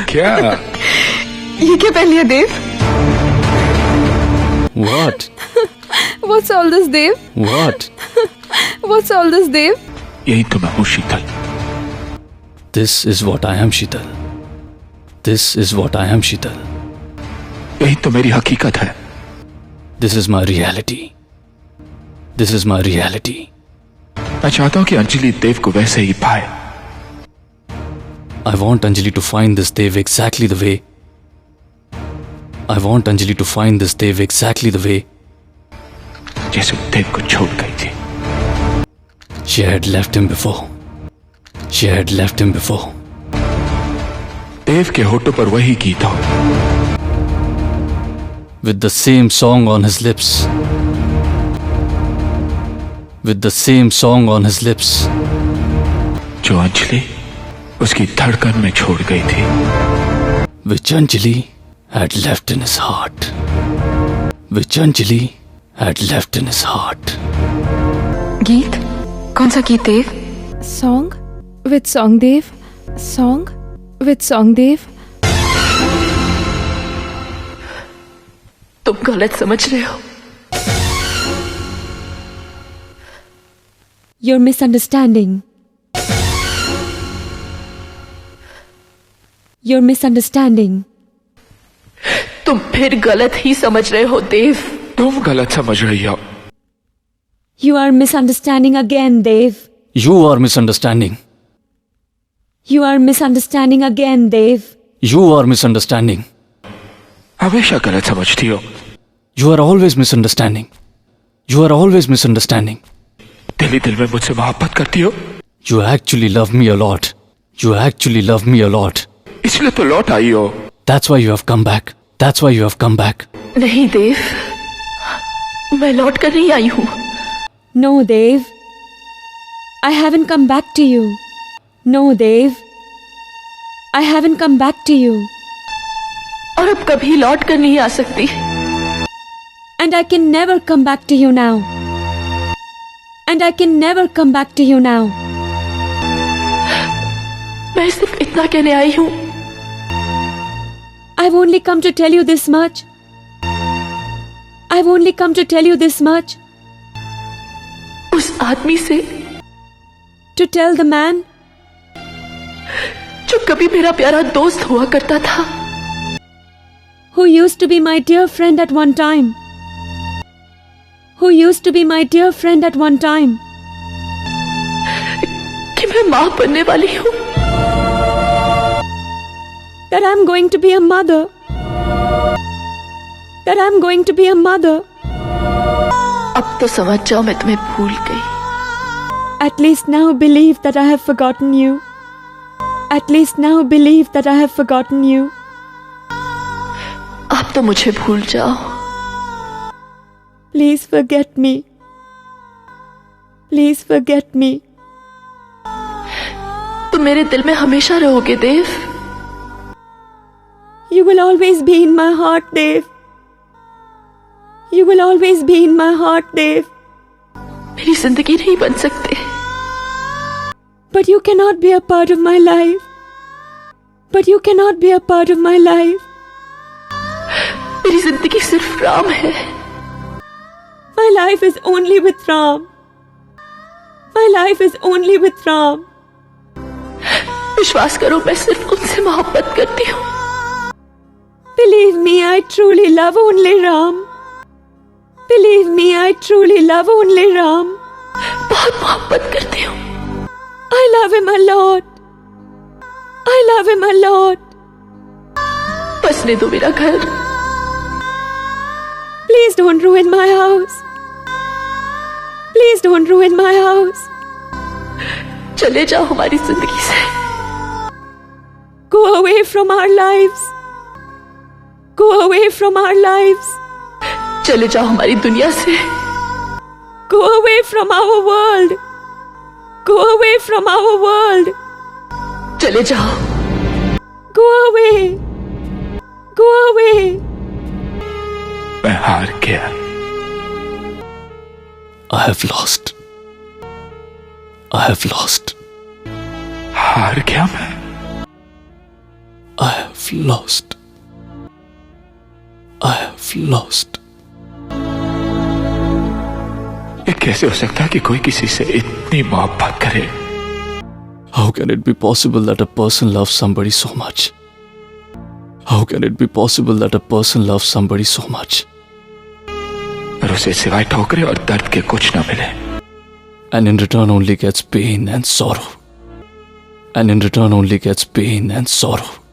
क्या? ये क्या पहन लिया देव? What? What's all this, Dev? What? What's all this, देव? यही तो मैं हूँ शीतल। This is what I am, Sheetal. This is what I am, Sheetal. यही तो मेरी हकीकत है। This is my reality. This is my reality. मैं चाहता हूँ कि अंजलि देव को वैसे ही पाए। I want Anjali to find this Dev exactly the way. I want Anjali to find this Dev exactly the way जैसे वो देव को छोड़ गई थी। she had left him before. She had left him before. देव के होठों पर वही गीत हो, With the same song on his lips. With the same song on his lips. जो अंजलि उसकी धड़कन में छोड़ गई थी। Which Anjali had left in his heart. Which Anjali had left in his heart. गीत? कौन सा गीत देव? Song? With song, Dev? Song? With song, Dev? तुम गलत समझ रहे हो। You're misunderstanding. You're misunderstanding. तुम फिर गलत ही समझ रहे हो देव। तुम गलत समझ रही हो। You are misunderstanding again, Dev. You are misunderstanding. You are misunderstanding again, Dev. You are misunderstanding. हमेशा गलत समझती हो। You are always misunderstanding. You are always misunderstanding. दिल ही दिल में मुझसे मोहब्बत करती हो। You actually love me a lot. You actually love me a lot. इसलिए तो लौट आई हो। That's why you have come back. That's why you have come back. नहीं देव, मैं लौट कर नहीं आई हूँ। No, Dev. I haven't come back to you. No, Dev. I haven't come back to you. और अब कभी लौट कर नहीं आ सकती। And I can never come back to you now. And I can never come back to you now. मैं सिर्फ इतना कहने आई हूँ। I've only come to tell you this much. I've only come to tell you this much. उस आदमी से To tell the man जो कभी मेरा प्यारा दोस्त हुआ करता था, who used to be my dear friend at one time. Who used to be my dear friend at one time. कि मैं माँ बनने वाली हूँ। That I'm going to be a mother. That I'm going to be a mother. अब तो समझ जाओ मैं तुम्हें भूल गई। At least now believe that I have forgotten you. At least now believe that I have forgotten you. अब तो मुझे भूल जाओ। Please forget me. Please forget me. तुम मेरे दिल में हमेशा रहोगे देव। You will always be in my heart, Dev. You will always be in my heart, Dev. मेरी जिंदगी नहीं बन सकते। But you cannot be a part of my life. But you cannot be a part of my life. मेरी जिंदगी सिर्फ राम है। My life is only with Ram. My life is only with Ram. विश्वास करो मैं सिर्फ उनसे मोहब्बत करती हूँ। Believe me, I truly love only Ram. Believe me, I truly love only Ram. बहुत मोहब्बत करती हूँ। I love him a lot. I love him a lot. बसने दो मेरा घर। Please don't ruin my house. Please don't ruin my house. चले जाओ हमारी जिंदगी से। Go away from our lives. Go away from our lives. चले जाओ हमारी दुनिया से। Go away from our world. Go away from our world. चले जाओ। Go away. Go away. मैं हार गया। I have lost. I have lost. हार गया मैं। lost. I have lost. ये कैसे हो सकता है कि कोई किसी से इतनी मोहब्बत करे? How can it be possible that a person loves somebody so much? How can it be possible that a person loves somebody so much? और उसे सिवाय ठोकरे और दर्द के कुछ ना मिले. And in return only gets pain and sorrow. And in return only gets pain and sorrow.